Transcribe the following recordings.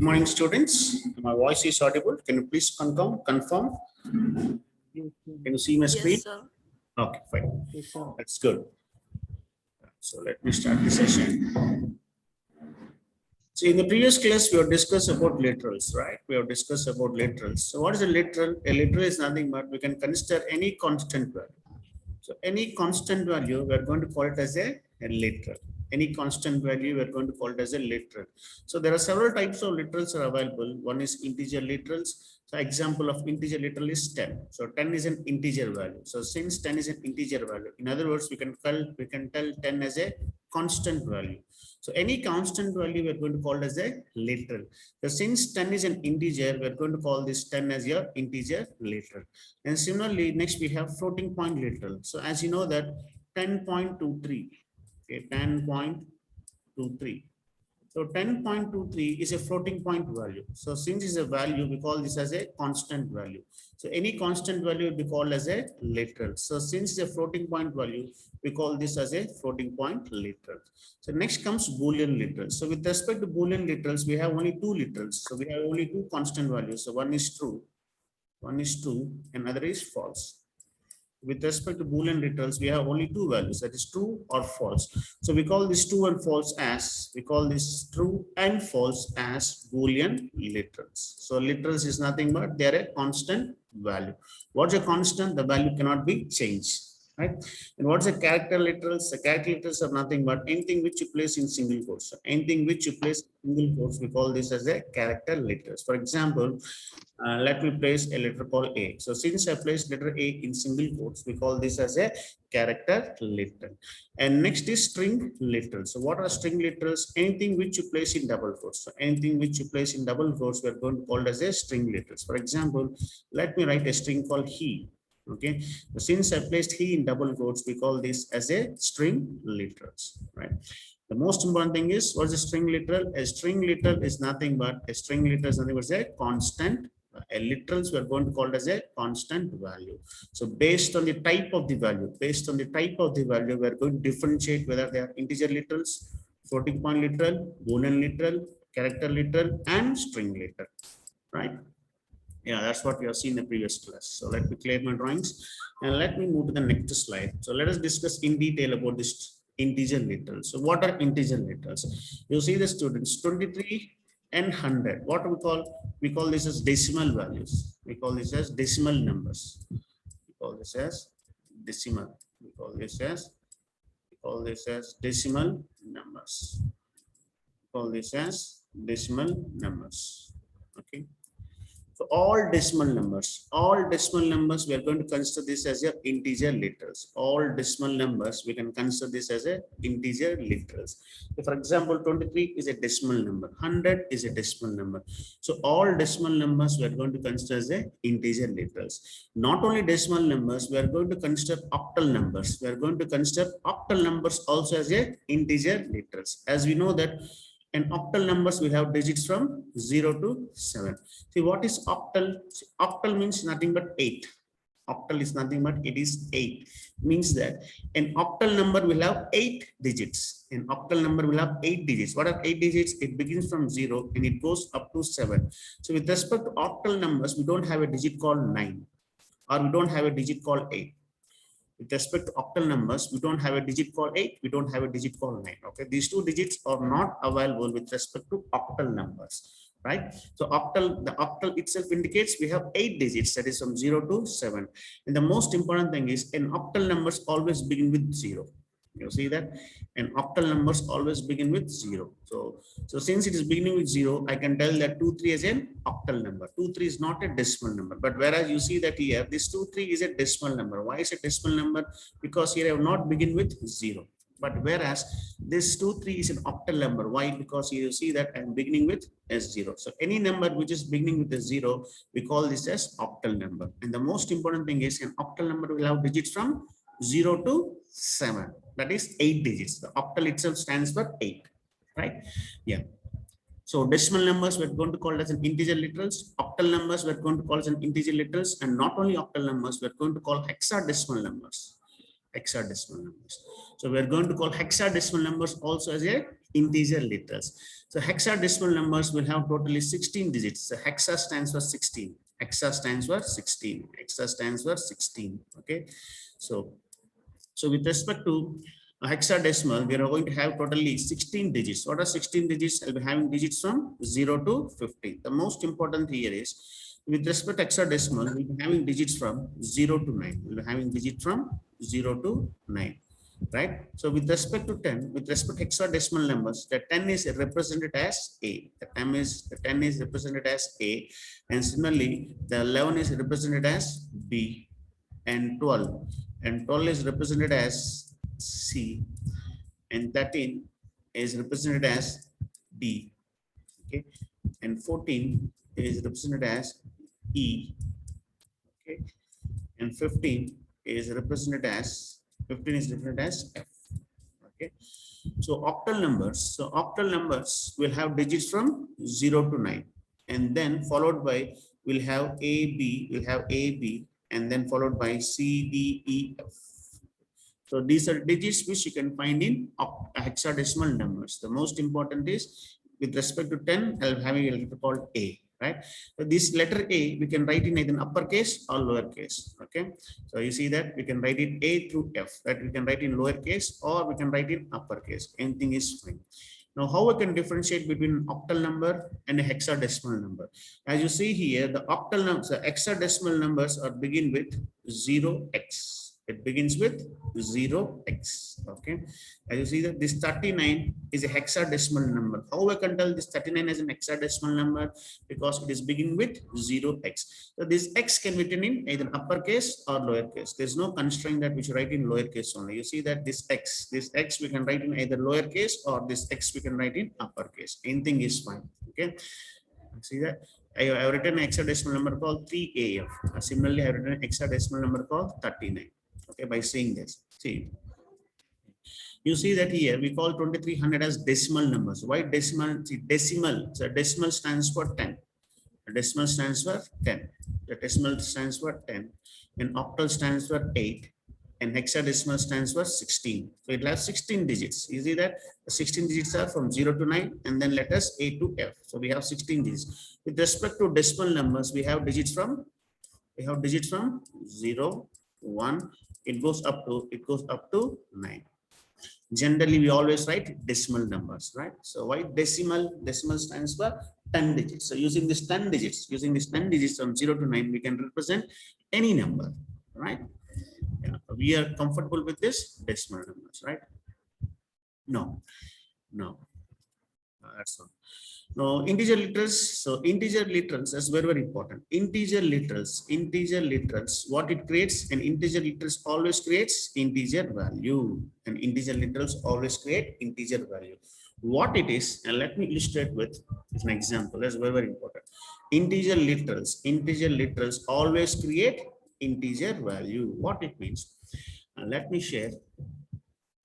Good morning, students. My voice is audible. Can you please confirm? Can you see my screen? Yes, sir. Okay, fine. Yes, sir. That's good. So let me start the session. So in the previous class, we have discussed about literals, right? We have discussed about literals. So what is a literal? A literal is nothing but we can consider any constant value. So any constant value, we are going to call it as a literal. Any constant value, we are going to call it as a literal. So there are several types of literals are available. One is integer literals. So example of integer literal is 10. So 10 is an integer value. So since 10 is an integer value, in other words, we can tell 10 as a constant value. So any constant value, we are going to call it as a literal. So since 10 is an integer, we are going to call this 10 as your integer literal. And similarly, next we have floating point literal. So as you know that 10.23, okay, 10.23. So 10.23 is a floating point value. So since it's a value, we call this as a constant value. So any constant value will be called as a literal. So since it's a floating point value, we call this as a floating point literal. So next comes Boolean literals. So with respect to Boolean literals, we have only two literals. So we have only two constant values. So one is true, and other is false. With respect to Boolean literals, we have only two values, that is true or false. So we call this true and false as, we call this true and false as Boolean literals. So literals is nothing but they are a constant value. What's a constant? The value cannot be changed. Right? And what's a character literals? The character literals are nothing but anything which you place in single quotes. So anything which you place in single quotes, we call this as a character literals. For example, let me place a letter called A. So since I placed letter A in single quotes, we call this as a character literal. And next is string literals. So what are string literals? Anything which you place in double quotes. So anything which you place in double quotes, we are going to call it as a string literals. For example, let me write a string called he. Okay, so since I placed he in double quotes, we call this as a string literals, right? The most important thing is what's a string literal? A string literal is nothing but a string literal is nothing but a constant. A literals we are going to call it as a constant value. So based on the type of the value, we are going to differentiate whether they are integer literals, floating point literal, Boolean literal, character literal, and string literal, right? Yeah, that's what we have seen in the previous class. So let me clear my drawings and let me move to the next slide. So let us discuss in detail about this integer literals. So what are integer literals? You see the students 23 and 100. What we call? We call this as decimal values. We call this as decimal numbers. We call this as decimal. We call this as decimal numbers. We call this as decimal numbers. Okay. So all decimal numbers, we are going to consider this as your integer literals. All decimal numbers, we can consider this as a integer literals. So for example, 23 is a decimal number, 100 is a decimal number. So all decimal numbers we are going to consider as a integer literals. Not only decimal numbers, we are going to consider octal numbers. We are going to consider octal numbers also as a integer literals. As we know that in octal numbers, we have digits from 0 to 7. See, what is octal? Octal means nothing but 8. Octal is nothing but it is 8. Means that an octal number will have 8 digits. An octal number will have 8 digits. What are 8 digits? It begins from 0 and it goes up to 7. So with respect to octal numbers, we don't have a digit called 9 or we don't have a digit called 8. With respect to octal numbers, we don't have a digit called 8, we don't have a digit called 9. Okay, these two digits are not available with respect to octal numbers, right? So the octal itself indicates we have 8 digits, that is from 0 to 7. And the most important thing is an octal numbers always begin with 0. You see that? And octal numbers always begin with 0. So since it is beginning with 0, I can tell that 23 is an octal number. 23 is not a decimal number. But whereas you see that here, this 23 is a decimal number. Why is it a decimal number? Because here I have not begin with 0. But whereas this 23 is an octal number. Why? Because here you see that I'm beginning with S0. So any number which is beginning with a 0, we call this as octal number. And the most important thing is an octal number will have digits from 0 to 7. That is 8 digits. The octal itself stands for 8, right? Yeah. So decimal numbers we're going to call it as an integer literals. Octal numbers we're going to call as an integer literals, and not only octal numbers, we're going to call hexadecimal numbers. hexadecimal numbers. So we're going to call hexadecimal numbers also as a integer literals. So hexadecimal numbers will have totally 16 digits. So hexa stands for 16. Hexa stands for 16. Hexa stands for 16. Okay. So with respect to hexadecimal, we are going to have totally 16 digits. What are 16 digits? I'll be having digits from 0 to 50. The most important here is with respect to hexadecimal, we'll be having digits from 0 to 9. We'll be having digits from 0 to 9. Right. So with respect to 10, with respect to hexadecimal numbers, the 10 is represented as A. The 10 is represented as A, and similarly, the 11 is represented as B, and 12 is represented as C, and 13 is represented as D. Okay, and 14 is represented as E. Okay, and 15 is represented as F. Okay, so octal numbers will have digits from 0 to 9, and then followed by we'll have A B, and then followed by C D E F. So these are digits which you can find in hexadecimal numbers. The most important is with respect to 10, I'll having a letter called A, right? So this letter A, we can write in either uppercase or lowercase, okay? So you see that we can write it A through F, right? We can write in lowercase or we can write in uppercase. Anything is fine. Now, how we can differentiate between octal number and a hexadecimal number? As you see here, the octal numbers, the hexadecimal numbers are begin with 0x. It begins with 0x. Okay. As you see that this 39 is a hexadecimal number. How we can tell this 39 as an hexadecimal number? Because it is beginning with 0x. So this x can be written in either uppercase or lowercase. There's no constraint that we should write in lowercase only. You see that this x we can write in either lowercase or this x we can write in uppercase. Anything is fine. Okay. See that? I have written an hexadecimal number called 3AF. Similarly, I have written an hexadecimal number called 39. Okay, by saying this. See, you see that here we call 2300 as decimal numbers. Why decimal? See, decimal. So decimal stands for 10. The decimal stands for 10. The decimal stands for 10. And octal stands for 8. And hexadecimal stands for 16. So it has 16 digits. You see that the 16 digits are from 0 to 9 and then letters A to F. So we have 16 digits. With respect to decimal numbers, we have digits from 0, 1. It goes up to 9. Generally, we always write decimal numbers, right? So why decimal? Decimal stands for 10 digits. So using this 10 digits from 0 to 9, we can represent any number, right? Yeah, we are comfortable with this decimal numbers, right? No, that's not. Now, integer literals. So integer literals is very, very important. Integer literals, what it creates, an integer literals always creates integer value. And integer literals always create integer value. What it is, and let me illustrate with an example. That's very, very important. Integer literals always create integer value. What it means? Let me share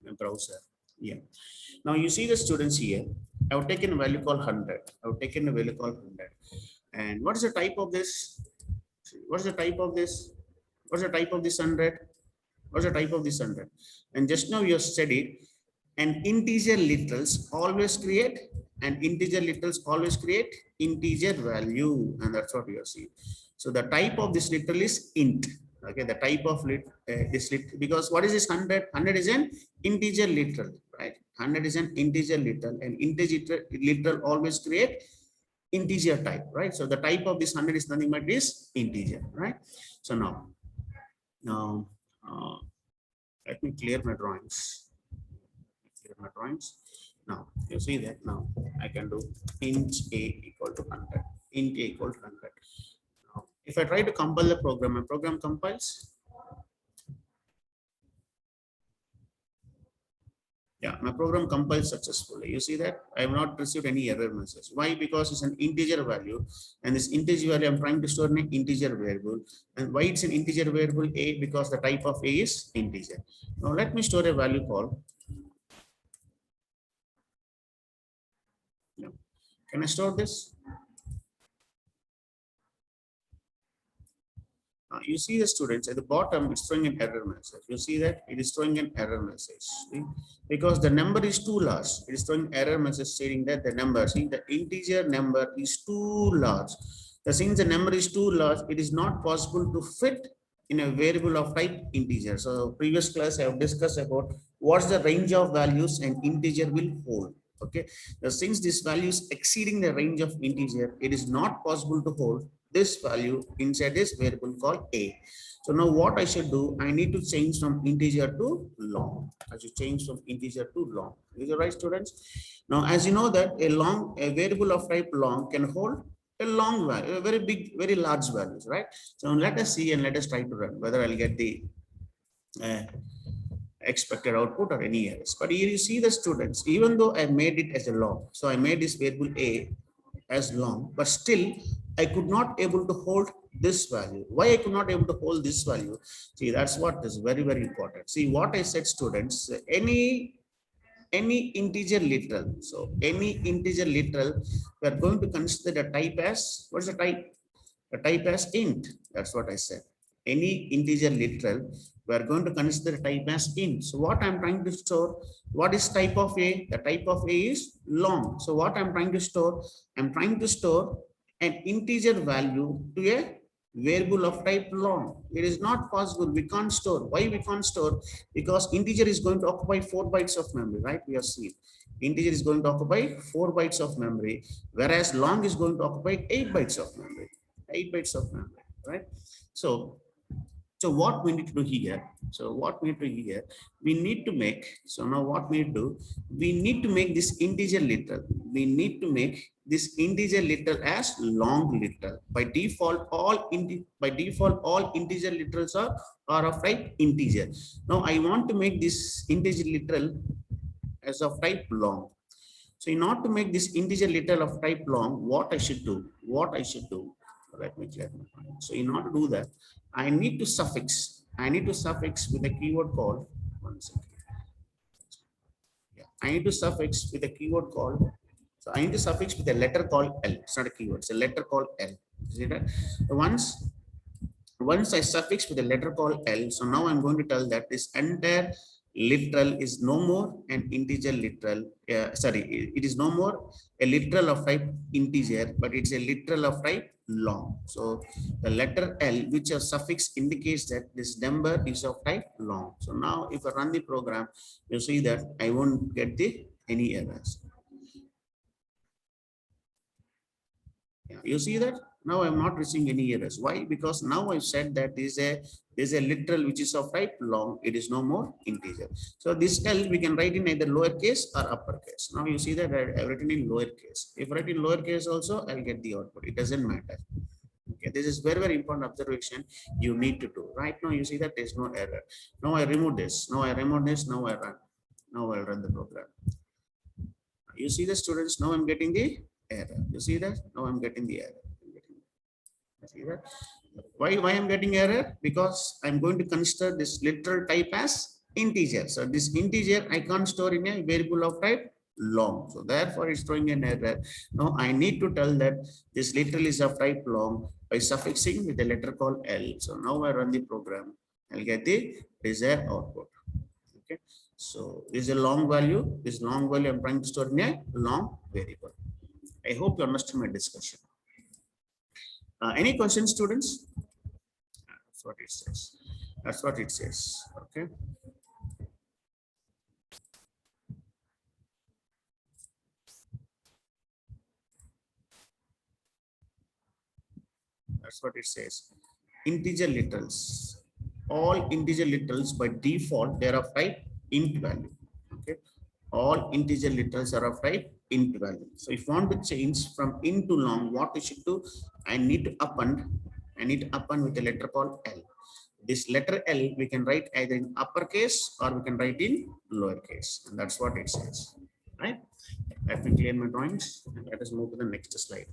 my browser. Yeah. Now you see the students here. I've taken a value called 100. And what is the type of this? What is the type of this? What's the type of this 100? What's the type of this 100? And just now you have studied, and integer literals always create integer value, and that's what we are seeing. So the type of this literal is int. Okay, the type of this literal, because what is this 100? 100 is an integer literal, right? 100 is an integer literal, and integer literal always create integer type, right? So the type of this 100 is nothing but this integer, right? So now let me clear my drawings. Now you see that now I can do int a equal to 100. Now, if I try to compile the program, my program compiles. Yeah, my program compiles successfully. You see that I have not received any error message. Why? Because it's an integer value, and this integer value I'm trying to store in an integer variable. And why it's an integer variable? A, because the type of A is integer. Now let me store a value called. Yeah. Can I store this? You see the students at the bottom, it's throwing an error message. You see that it is throwing an error message. See? Because the number is too large. It is throwing error message stating that the number, see the integer number is too large. Since the number is too large, it is not possible to fit in a variable of type integer. So previous class I have discussed about what's the range of values an integer will hold. Okay. Now, since this value is exceeding the range of integer, it is not possible to hold this value inside this variable called a. So now what I should do, I need to change from integer to long. I should change from integer to long. Is it right, students? Now, as you know that a variable of type long can hold a long value, a very big, very large values, right? So let us see and let us try to run whether I'll get the expected output or any errors. But here you see the students, even though I made it as a long, so I made this variable a as long, but still I could not able to hold this value. Why I could not able to hold this value? See, that's what is very, very important. See what I said, students, any integer literal. So any integer literal, we are going to consider the type as, what's the type? The type as int. That's what I said. Any integer literal, we are going to consider type as int. So what I'm trying to store, what is type of a? The type of a is long. So what I'm trying to store, I'm trying to store an integer value to a variable of type long. It is not possible. We can't store. Why we can't store? Because integer is going to occupy 4 bytes of memory, right? We have seen integer is going to occupy 4 bytes of memory, whereas long is going to occupy 8 bytes of memory. 8 bytes of memory, right? So what we need to do here, we need to make, so now what we need to do, we need to make this integer literal. We need to make this integer literal as long literal. By default, all integer literals are of type integer. Now I want to make this integer literal as of type long. So in order to make this integer literal of type long, what I should do, let me clear my mind. So in order to do that, I need to suffix with a keyword called, one second. Yeah, I need to suffix with a keyword called, so I need to suffix with a letter called L. It's not a keyword, it's a letter called L. See that? Once I suffix with a letter called L, so now I'm going to tell that this entire literal is no more an integer literal. It is no more a literal of type integer, but it's a literal of type long. So the letter L, which a suffix indicates that this number is of type long. So now if I run the program, you see that I won't get any errors. Yeah, you see that now I'm not receiving any errors. Why? Because now I've said that there's a literal which is of type long. It is no more integer. So this L we can write in either lowercase or uppercase. Now you see that I've written in lowercase. If I write in lowercase also, I'll get the output. It doesn't matter. Okay, this is very, very important observation you need to do. Right now you see that there's no error. Now I remove this. Now I remove this. Now I run. Now I'll run the program. You see the students. Now I'm getting the error. You see that? Now I'm getting the error. See that? Why I'm getting error? Because I'm going to consider this literal type as integer. So this integer I can't store in a variable of type long. So therefore it's throwing an error. Now I need to tell that this literal is of type long by suffixing with a letter called L. So now I run the program. I'll get the desired output. Okay. So this is a long value. This long value I'm trying to store in a long variable. I hope you understand my discussion. Any questions, students? That's what it says. That's what it says. Okay. That's what it says. Integer literals. All integer literals by default they are of type int value. Okay. All integer literals are of type int value. So if you want to change from int to long, what I should do? I need to append with a letter called L. This letter L we can write either in uppercase or we can write in lowercase. And that's what it says. Right? Let me clear my drawings and let us move to the next slide.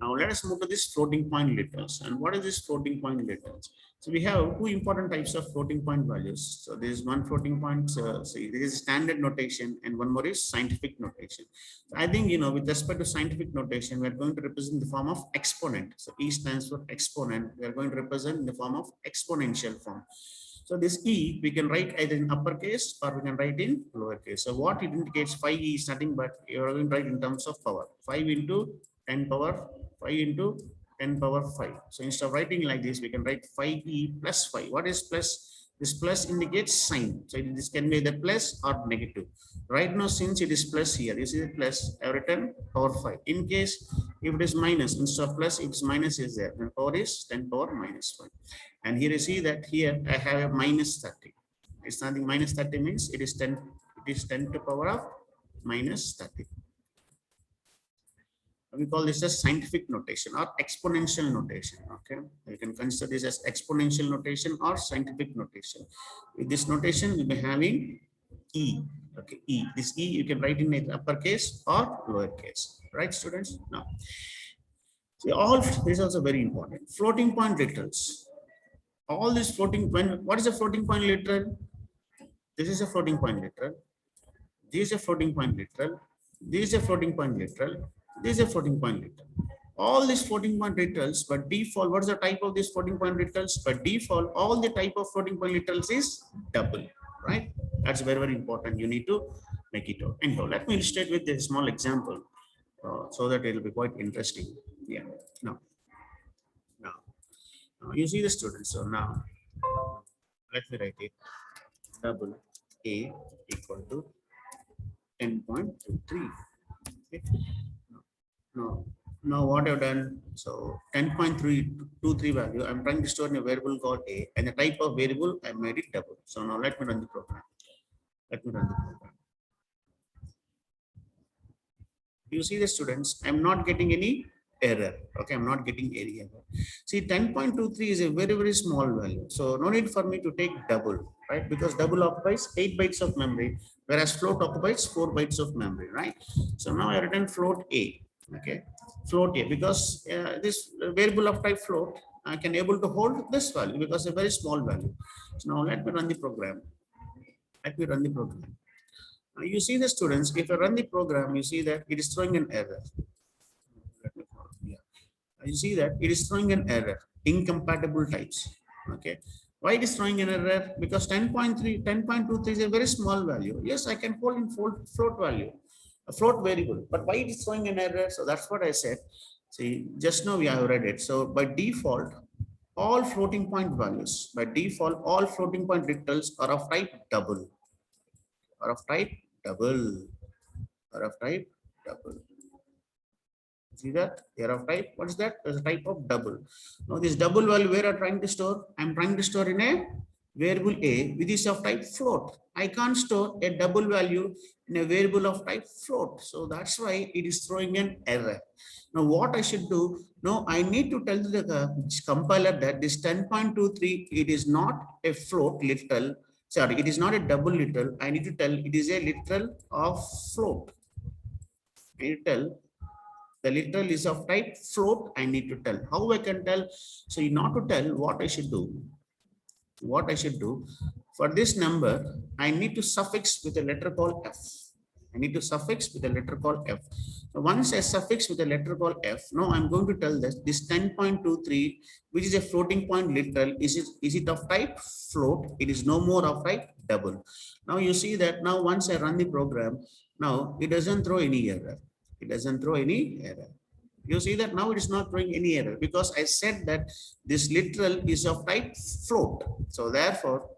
Now let us move to this floating point literals. And what is this floating point literals? So we have two important types of floating point values. So there is one floating point, see, there is standard notation and one more is scientific notation. So I think, with respect to scientific notation, we're going to represent the form of exponent. So E stands for exponent. We are going to represent in the form of exponential form. So this E, we can write either in uppercase or we can write in lowercase. So what it indicates 5E is nothing but you're going to write in terms of power. 5 into 10 power, 5 into 10 power 5. So instead of writing like this, we can write 5E plus 5. What is plus? This plus indicates sign. So this can be either plus or negative. Right now, since it is plus here, this is plus, I have written power 5. In case if it is minus, instead of plus, its minus is there. Then power is 10 power minus 5. And here you see that here I have a minus 30. It's nothing, minus 30 means it is 10, it is 10 to power of minus 30. We call this as scientific notation or exponential notation. Okay, you can consider this as exponential notation or scientific notation. With this notation, we'll be having E. Okay, E. This E you can write in uppercase or lowercase, right, students? Now, see, all this is also very important. Floating point literals. All these floating point. What is a floating point literal? This is a floating point literal. This is a floating point literal. This is a floating point literal. This is a floating point literal. All these floating point literals, by default, what is the type of these floating point literals? By default, all the type of floating point literals is double, right? That's very, very important. You need to make it out. And let me illustrate with a small example so that it will be quite interesting. Yeah. Now, you see the students. So now, let me write it. Double A equal to 10.23. Okay. Now what I've done, so 10.323 value, I'm trying to store in a variable called A, and the type of variable I made it double. So now let me run the program. Let me run the program. You see the students, I'm not getting any error. Okay, I'm not getting any error. See, 10.23 is a very, very small value. So no need for me to take double, right? Because double occupies 8 bytes of memory, whereas float occupies 4 bytes of memory, right? So now I written float A. Okay, float A, because this variable of type float, I can able to hold this value because a very small value. So now let me run the program. Let me run the program. Now you see the students, if I run the program, you see that it is throwing an error. You see that it is throwing an error, incompatible types. Okay, why it is throwing an error? Because 10.3, 10.23 is a very small value. Yes, I can hold in float value, a float variable, but why it is throwing an error? So that's what I said. See, just now we have read it. So by default, all floating point values, by default, all floating point literals are of type double, are of type double, are of type double. See that here of type, what is that? There's a type of double. Now this double value where I'm trying to store, I'm trying to store in a variable A which is of type float. I can't store a double value in a variable of type float. So that's why it is throwing an error. Now what I should do? No, I need to tell the compiler that this 10.23, it is not a float literal. Sorry, it is not a double literal. I need to tell it is a literal of float. I need to tell the literal is of type float. I need to tell. How I can tell? So you not to tell, what I should do? What I should do for this number, I need to suffix with a letter called F. I need to suffix with a letter called F. So once I suffix with a letter called F, now I'm going to tell this 10.23, which is a floating point literal, is it of type float? It is no more of type double. Now you see that now once I run the program, now it doesn't throw any error. It doesn't throw any error. You see that now it is not throwing any error because I said that this literal is of type float. So therefore,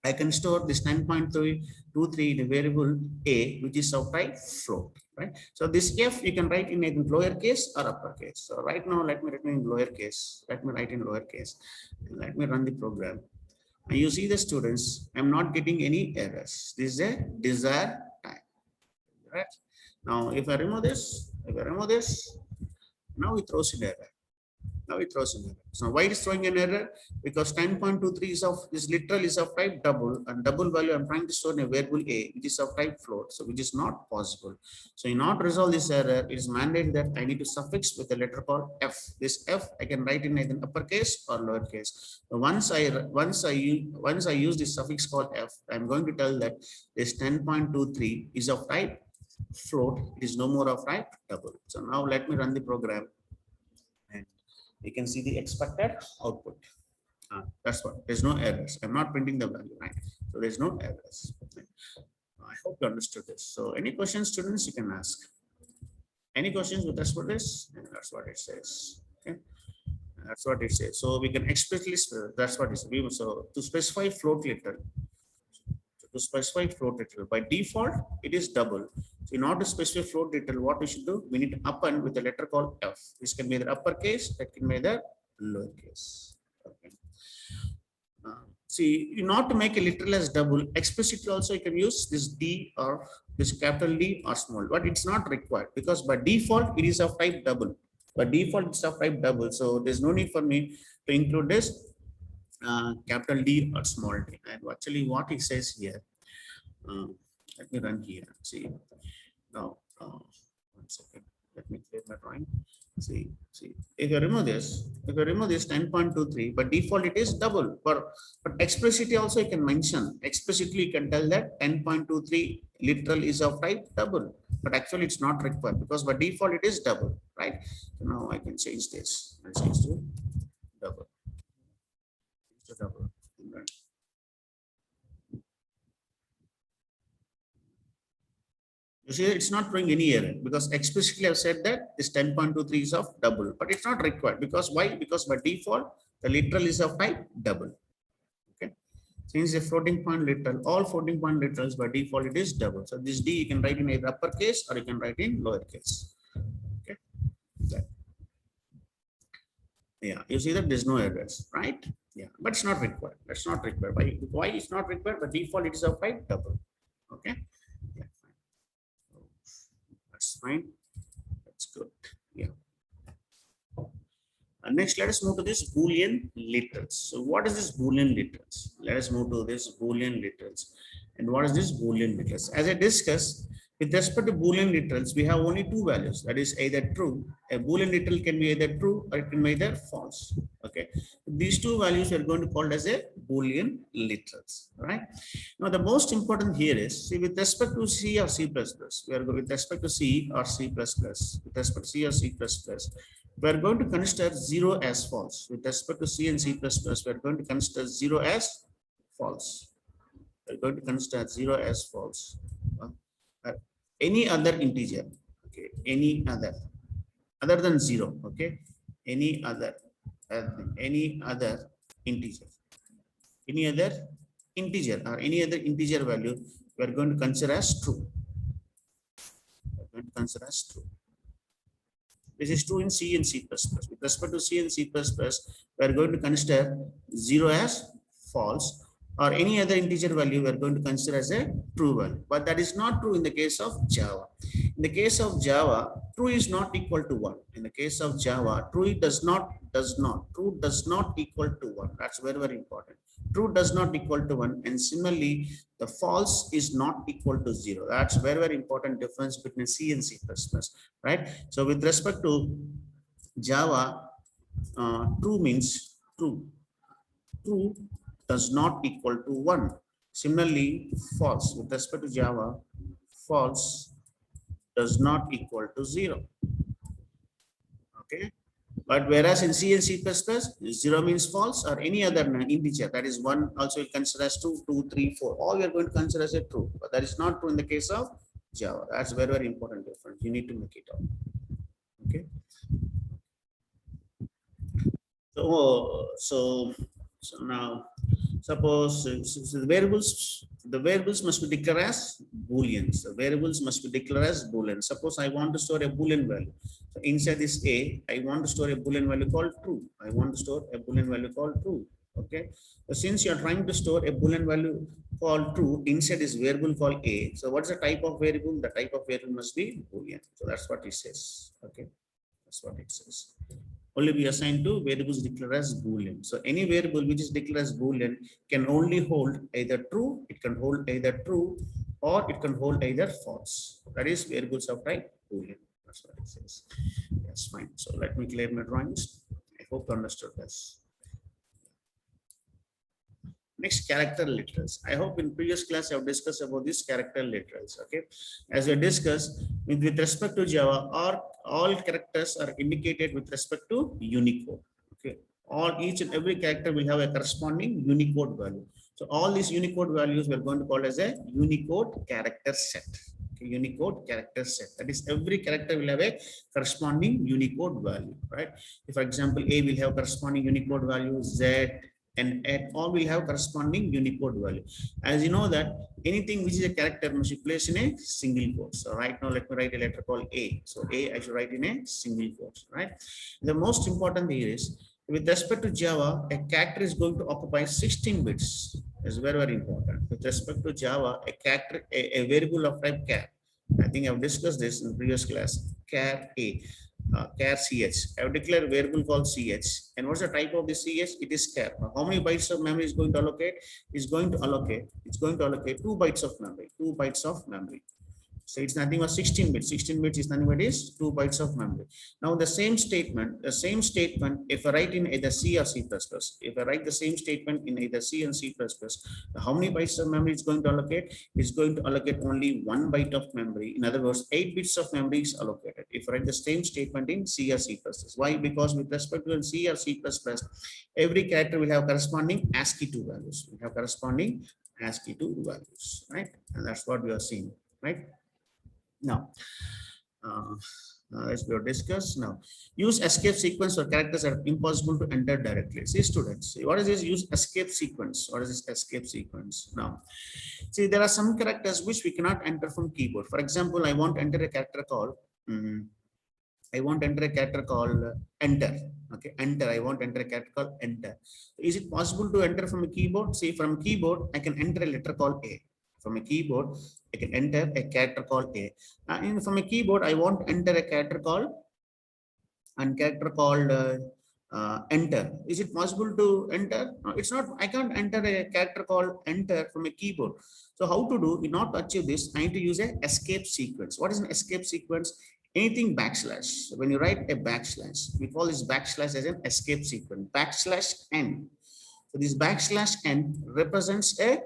I can store this 10.23 in a variable A, which is of type float, right? So this F you can write in lowercase or uppercase. So right now, let me write in lowercase. Let me write in lowercase. Let me run the program. And you see the students, I'm not getting any errors. This is a desired time, right? Now, if I remove this, now it throws an error. Now it throws an error. So why it is throwing an error? Because 10.23 is literal is of type double, and double value I'm trying to store in a variable a, which is of type float, so which is not possible. So in order to resolve this error, it is mandated that I need to suffix with a letter called f. This f I can write in either uppercase or lowercase. So once I use this suffix called f, I'm going to tell that this 10.23 is of type float. It is no more of type double. So now let me run the program, and you can see the expected output. That's what. There's no errors. I'm not printing the value, right? So there's no errors. I hope you understood this. So any questions, students, you can ask. Any questions with respect to this? And that's what it says. Okay. That's what it says. So we can explicitly, that's what it says. So to specify float literal, by default, it is double. So in order to specify float literal, what we should do? We need to append with a letter called f. This can be either uppercase, that can be either lowercase. Okay. See, in order to make a literal as double, explicitly also you can use this D or this capital D or small, but it's not required because by default it is of type double. By default it's of type double, so there's no need for me to include this capital D or small d. And actually, what it says here, let me run here. See now, 1 second. Let me clear my drawing. See, if you remove this 10.23, but default it is double. But explicitly also you can mention, explicitly you can tell that 10.23 literal is of type double, but actually it's not required because by default it is double, right? So now I can change this. I'll change to double. Double. You see, it's not throwing any error because explicitly I've said that this 10.23 is of double, but it's not required because why? Because by default, the literal is of type double. Okay. Since the floating point literal, all floating point literals by default it is double. So this D you can write in either uppercase or you can write in lowercase. Okay. Yeah, you see that there's no errors, right? Yeah, but it's not required. That's not required. Why it's not required? By default, it is of type double. Okay. Yeah, fine. That's fine. That's good. Yeah. Next, let us move to this Boolean literals. So, what is this Boolean literals? Let us move to this Boolean literals. And what is this Boolean literals? As I discussed, with respect to Boolean literals, we have only two values. That is either true. A Boolean literal can be either true or it can be either false. Okay. These two values we are going to call as a Boolean literals. Right. Now, the most important here is, see, with respect to C or C++, we are going with respect to C or C++, with respect to C or C++, we are going to consider 0 as false. With respect to C and C++, we are going to consider 0 as false. We are going to consider 0 as false. Any other integer, okay, any other than 0, okay, any other integer, any other integer or any other integer value, we are going to consider as true. We are going to consider as true. This is true in C and C++. With respect to C and C++, we are going to consider 0 as false, or any other integer value we are going to consider as a true value. But that is not true in the case of Java. In the case of Java, true is not equal to 1. In the case of Java, true does not equal to 1. That's very, very important. True does not equal to 1, and similarly, the false is not equal to 0. That's very, very important difference between C and C++, right? So with respect to Java, true means true. True does not equal to 1. Similarly, false with respect to Java, false does not equal to 0. Okay. But whereas in C and C++, 0 means false, or any other integer, that is 1 also will consider as 2, 2, 3, 4. All we are going to consider as a true. But that is not true in the case of Java. That's very, very important difference. You need to make it out. Okay. So now, suppose the variables must be declared as booleans. The variables must be declared as booleans. Suppose I want to store a boolean value. So inside this A, I want to store a boolean value called true. I want to store a boolean value called true. Okay. So since you are trying to store a boolean value called true inside this variable called A, so what's the type of variable? The type of variable must be boolean. So that's what it says. Okay. That's what it says. only be assigned to variables declared as Boolean. So any variable which is declared as Boolean can only hold either true, it can hold either true, or it can hold either false. That is variables of type Boolean. That's what it says. Yes, fine. So let me clear my drawings. I hope you understood this. Next, character literals. I hope in previous class I have discussed about this character literals. Okay, as we discussed, with respect to Java, all characters are indicated with respect to Unicode. Okay, all each and every character will have a corresponding Unicode value. So all these Unicode values we are going to call as a Unicode character set. Okay, Unicode character set. That is, every character will have a corresponding Unicode value, right? If, for example, A will have corresponding Unicode value, Z, and at all will have corresponding Unicode value. As you know that anything which is a character must be placed in a single quote. So right now let me write a letter called A. So A I should write in a single quote, right? The most important thing is, with respect to Java, a character is going to occupy 16 bits. It's very, very important. With respect to Java, a character, a variable of type char. I think I've discussed this in previous class. Char A. Char ch. I have declared a variable called ch. And what's the type of the ch? It is char. How many bytes of memory is going to allocate? It's going to allocate 2 bytes of memory. 2 bytes of memory. So it's nothing but 16 bits. 16 bits is nothing but is 2 bytes of memory. Now the same statement, if I write in either C or C++, if I write the same statement in either C and C++, how many bytes of memory is going to allocate? It's going to allocate only 1 byte of memory. In other words, 8 bits of memory is allocated. If I write the same statement in C or C++. Why? Because with respect to C or C++, every character will have corresponding ASCII2 values. We have corresponding ASCII2 values, right? And that's what we are seeing, right? Now, as we have discussed, now use escape sequence for characters that are impossible to enter directly. See, students, what is this use escape sequence? What is this escape sequence? Now, see, there are some characters which we cannot enter from keyboard. For example, I want to enter a character called enter. Okay, enter. I want to enter a character called enter. Is it possible to enter from a keyboard? See, from keyboard, I can enter a letter called A. From a keyboard, I can enter a character called A. And from a keyboard, I want to enter a character called enter. Is it possible to enter? No, it's not. I can't enter a character called enter from a keyboard. So how to do? In order to achieve this, I need to use an escape sequence. What is an escape sequence? Anything backslash. When you write a backslash, we call this backslash as an escape sequence. Backslash n. So this backslash n represents a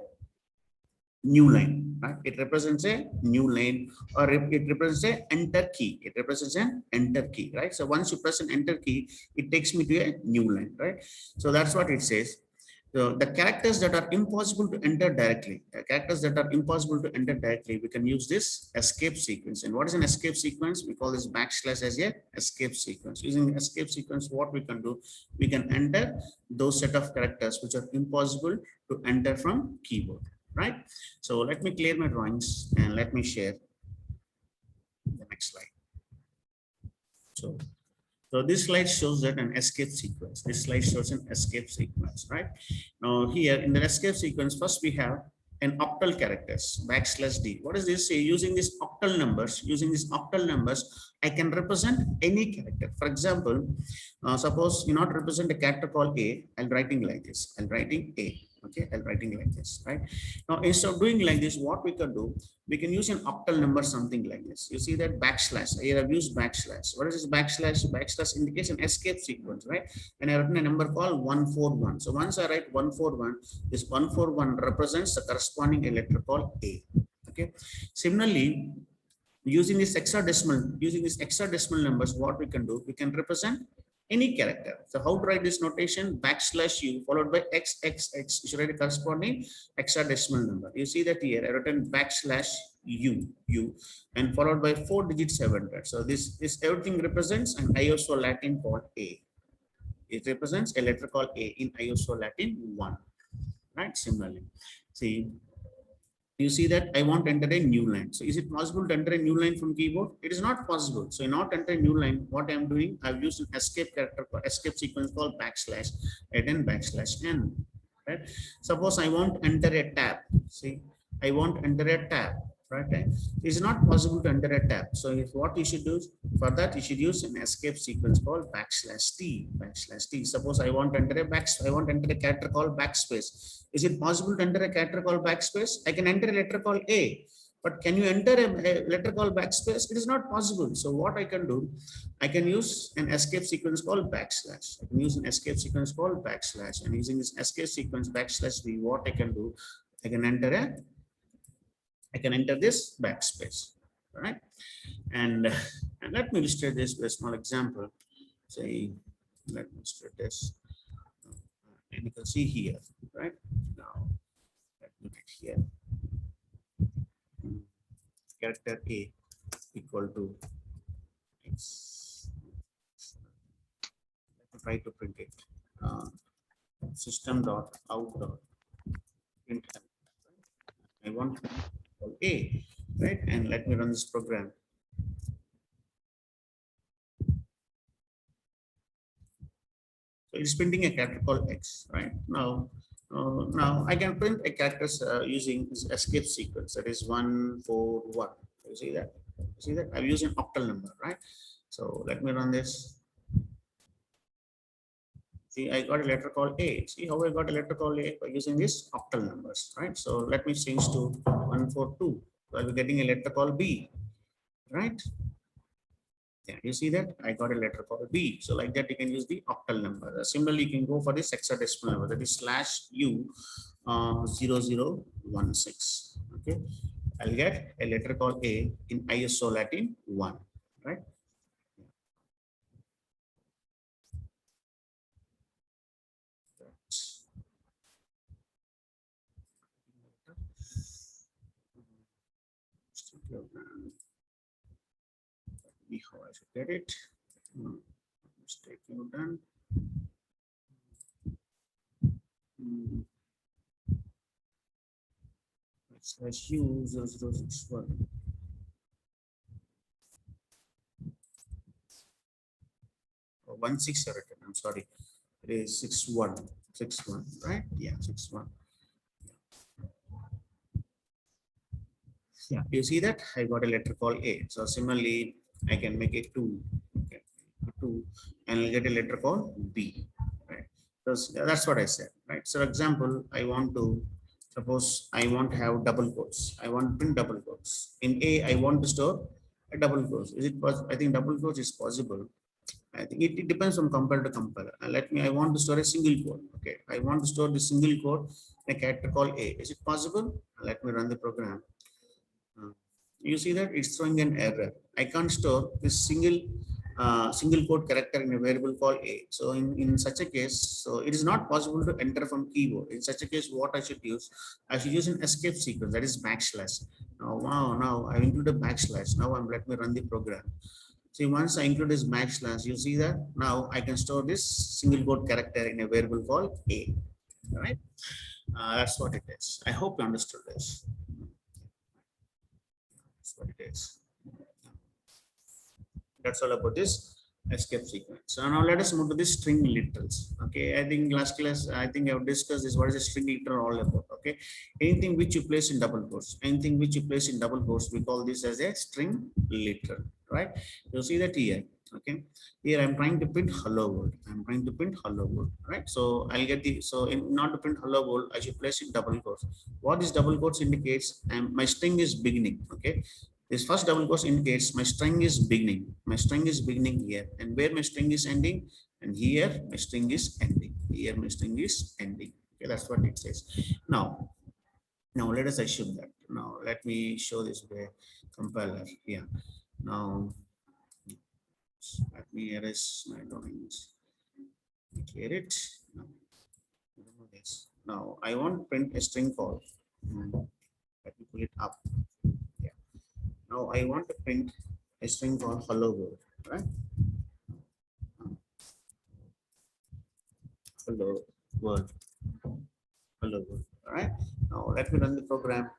new line, right? It represents a new line, or it represents a enter key. It represents an enter key, right? So once you press an enter key, it takes me to a new line, right? So that's what it says. So the characters that are impossible to enter directly, we can use this escape sequence. And what is an escape sequence? We call this backslash as a escape sequence. Using escape sequence, what we can do, we can enter those set of characters which are impossible to enter from keyboard, right? So let me clear my drawings and let me share the next slide. So this slide shows that an escape sequence. This slide shows an escape sequence, right? Now here in the escape sequence, first we have an octal characters, \d. What is this? Say, using these octal numbers, I can represent any character. For example, suppose you not represent a character called A, I'll writing like this. I'll writing A. Okay, I'll writing like this, right? Now, instead of doing like this, what we can do, we can use an octal number, something like this. You see that backslash. Here I've used backslash. What is this backslash? Backslash indicates an escape sequence, right? And I've written a number called 141. So once I write 141, this 141 represents the corresponding letter called A. Okay. Similarly, using this hexadecimal numbers, what we can do, we can represent any character. So how to write this notation? \u followed by xxx. You should write a corresponding hexadecimal number. You see that here I written \u and followed by 4-digit 700. So this everything represents an ISO Latin called A. It represents a letter called A in ISO Latin 1. Right? Similarly, see. You see that I want to enter a new line. So is it possible to enter a new line from keyboard? It is not possible. So in order to enter a new line, what I am doing, I've used an escape sequence called \n. Right? Suppose I want to enter a tab. See, I want to enter a tab. right? It's not possible to enter a tab. So if what you should do for that, you should use an escape sequence called /t. Suppose I want to enter I want to enter a character called backspace. Is it possible to enter a character called backspace? I can enter a letter called A, but can you enter a letter called backspace? It is not possible. So what I can do, I can use an escape sequence called /. I can use an escape sequence called /, and using this escape sequence /v, what I can do, I can enter this backspace, right? And let me illustrate this with a small example. Say, let me illustrate this. And you can see here, right? Now, let me get here. Character A equal to X. Let me try to print it. System.out.println. I want A, right? And let me run this program. So it's printing a character called X, right? Now I can print a character using this escape sequence, that is 141. You see that? You see that? I'm using octal number, right? So let me run this. See, I got a letter called A. See how I got a letter called A by using these octal numbers, right? So let me change to 142. So I'll be getting a letter called B, right? Yeah, you see that I got a letter called B. So like that, you can use the octal number. Similarly, you can go for this hexadecimal number, that is /U 0016. Okay, I'll get a letter called A in ISO Latin 1, right? How I should get it. Mistake you done. /U 0061. Oh, 16 written. I'm sorry. It is 61, right? Yeah, 61. Yeah, you see that I got a letter called A. So similarly, I can make it 2. Okay, 2, and I'll get a letter called B. Right. So that's what I said. Right. So example, I want to suppose I want to have double quotes. I want to print double quotes. In A, I want to store a double quotes. Is it possible? I think double quotes is possible. I think it depends on compiler to compiler. I want to store a single quote. Okay, I want to store the single quote in a character called A. Is it possible? Let me run the program. You see that it's throwing an error. I can't store this single quote character in a variable called A. So in such a case, so it is not possible to enter from keyboard. In such a case, what I should use? I should use an escape sequence, that is /. Now I include a /. Now let me run the program. See, once I include this /, you see that now I can store this single quote character in a variable called A. All right. That's what it is. I hope you understood this. That's what it is. That's all about this escape sequence. So now let us move to the string literals. Okay, I think last class I think I've discussed this. What is a string literal all about? Okay, anything which you place in double quotes, we call this as a string literal, right? You see that here. Okay, here I'm trying to print hello world. Right? So I'll get the in not to print hello world, I should place in double quotes. What this double quotes indicates? My string is beginning. Okay. This first double quotes indicates my string is beginning. My string is beginning here, and where my string is ending, and here my string is ending. Here my string is ending. Okay, that's what it says. Now let us assume that. Now let me show this by compiler. Yeah. Now let me erase my drawings. Clear it. Now I want to print a string call. Let me pull it up. Yeah. Now I want to print a string called hello world, right? Hello world. Hello world. All right. Now let me run the program.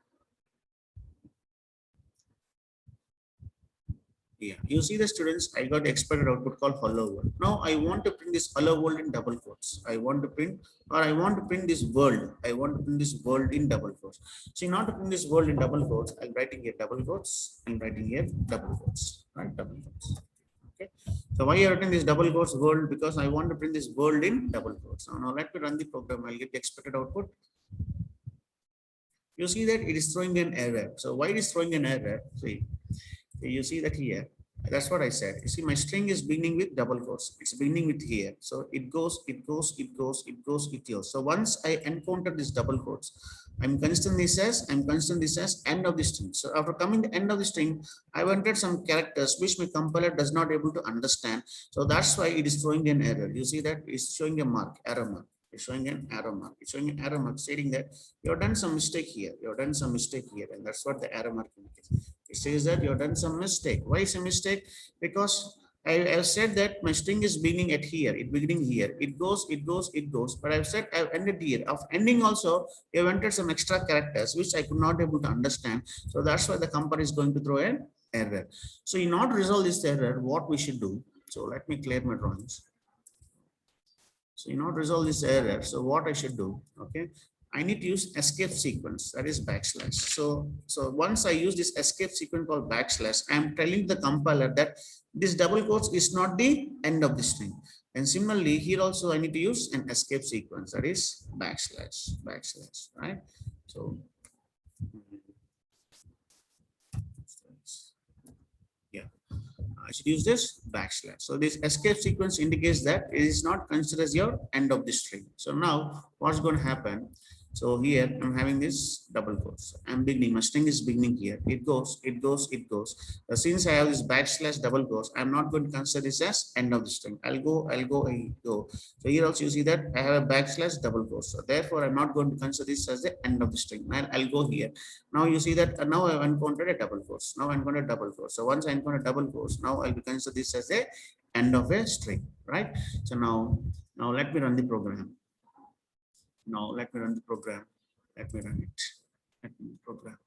Yeah, you see the students, I got the expected output called hello world. Now I want to print this hello world in double quotes. I want to print, or I want to print this world. I want to print this world in double quotes. So in order to print this world in double quotes, I'm writing here double quotes. I'm writing here double quotes, right? Double quotes. Okay. So why are writing this double quotes world? Because I want to print this world in double quotes. Now let me run the program. I'll get the expected output. You see that it is throwing an error. So why it is throwing an error? See, you see that here. That's what I said. You see, my string is beginning with double quotes. It's beginning with here. So it goes, it goes, it goes, it goes, it goes. So once I encounter this double quotes, I'm considering this as end of the string. So after coming the end of the string, I've entered some characters which my compiler does not able to understand. So that's why it is throwing an error. You see that it's showing a mark, error mark. It's showing an error mark. It's showing an error mark stating that you've done some mistake here. You've done some mistake here. And that's what the error mark indicates. It says that you've done some mistake. Why is a mistake? Because I have said that my string is beginning at here. It beginning here. It goes, it goes, it goes. But I've said I've ended here. Of ending also, you've entered some extra characters which I could not able to understand. So that's why the compiler is going to throw an error. So in order to resolve this error, what we should do? So let me clear my drawings. So in order to resolve this error, so what I should do, okay, I need to use escape sequence, that is backslash. So once I use this escape sequence called backslash, I'm telling the compiler that this double quotes is not the end of the string. And similarly, here also I need to use an escape sequence, that is backslash, right? So I should use this backslash. So this escape sequence indicates that it is not considered as your end of the string. So now what's going to happen? So here I'm having this double quotes. I'm beginning, my string is beginning here. It goes, it goes, it goes. Since I have this backslash double quotes, I'm not going to consider this as end of the string. I'll go. So here also you see that I have a backslash double quotes. So therefore I'm not going to consider this as the end of the string. I'll go here. Now you see that now I've encountered a double quotes. Now I'm going to double quotes. So once I encounter double quotes, now I'll consider this as a end of a string, right? So now let me run the program. Now let me run the program. Let me run it. Let me program.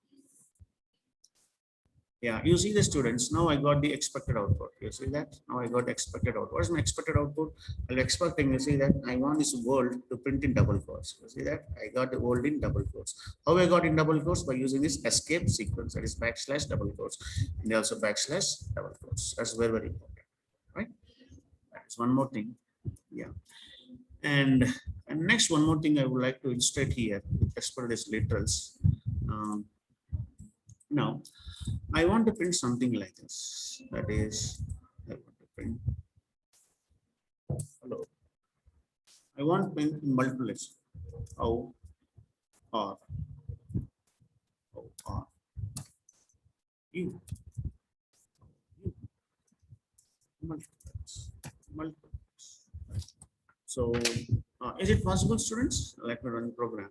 Yeah, you see the students. Now I got the expected output. You see that? Now I got the expected output. What is my expected output? I'm expecting, you see that I want this world to print in double quotes. You see that? I got the world in double quotes. How I got in double quotes? By using this escape sequence. That is backslash double quotes. And also backslash double quotes. That's very, very important. Right? That's one more thing. Yeah. And next, one more thing I would like to illustrate here as per this literals. Now, I want to print something like this. That is, I want to print hello. I want to print in multiple list. How are you? Multiple. So, is it possible, students? Let me run the program.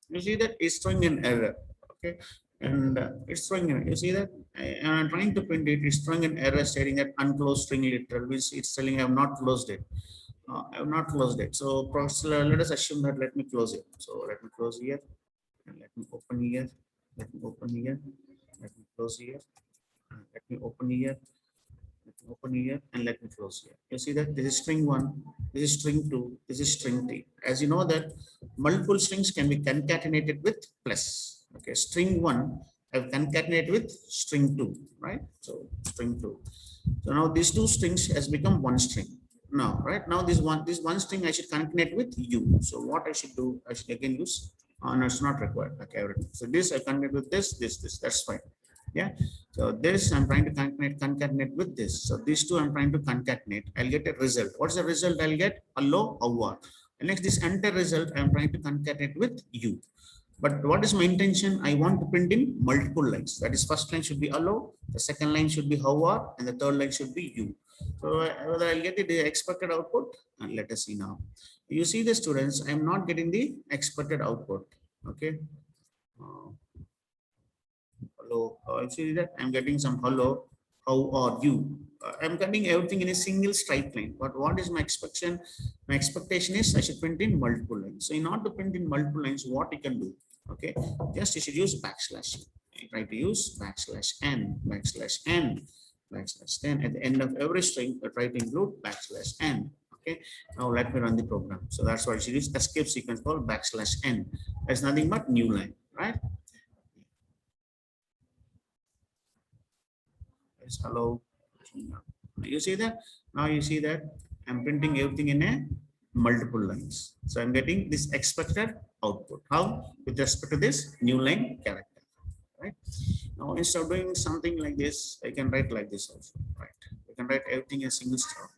You see that it's throwing an error, okay? And it's throwing an, you see that I'm trying to print it, it's throwing an error stating that unclosed string literal, which it's telling I have not closed it. I have not closed it. So let us assume that let me close it. So let me close here, and let me open here, let me open here, let me close here, let me open here, open here, and let me close here. You see that this is string 1, this is string 2, this is string 3. As you know that multiple strings can be concatenated with plus. Okay, string 1 I've concatenated with string 2, right? So string 2. So now these two strings has become one string. Now, right now this one string I should concatenate with u. So what I should do? I should again use. No, it's not required. Okay, everything. So this I concatenate with this. That's fine. Yeah. So this I'm trying to concatenate with this. So these two I'm trying to concatenate. I'll get a result. What's the result? I'll get hello, how are. And next, this entire result I'm trying to concatenate with u. But what is my intention? I want to print in multiple lines. That is, first line should be hello, the second line should be how are, and the third line should be you. So whether I'll get the expected output, and let us see now. You see the students, I'm not getting the expected output. Okay. Hello, I see that I'm getting some hello, how are you? I'm getting everything in a single stripe line. But what is my expectation? My expectation is I should print in multiple lines. So in order to print in multiple lines, what you can do? Okay, just you should use backslash. try to use \n, \n. At the end of every string, try to include \n. Okay. Now let me run the program. So that's what it is. Escape sequence called \n. There's nothing but new line, right? Yes, hello. You see that? Now you see that I'm printing everything in a multiple lines. So I'm getting this expected output. How? With respect to this new line character, right? Now instead of doing something like this, I can write like this also, right? I can write everything in a single star.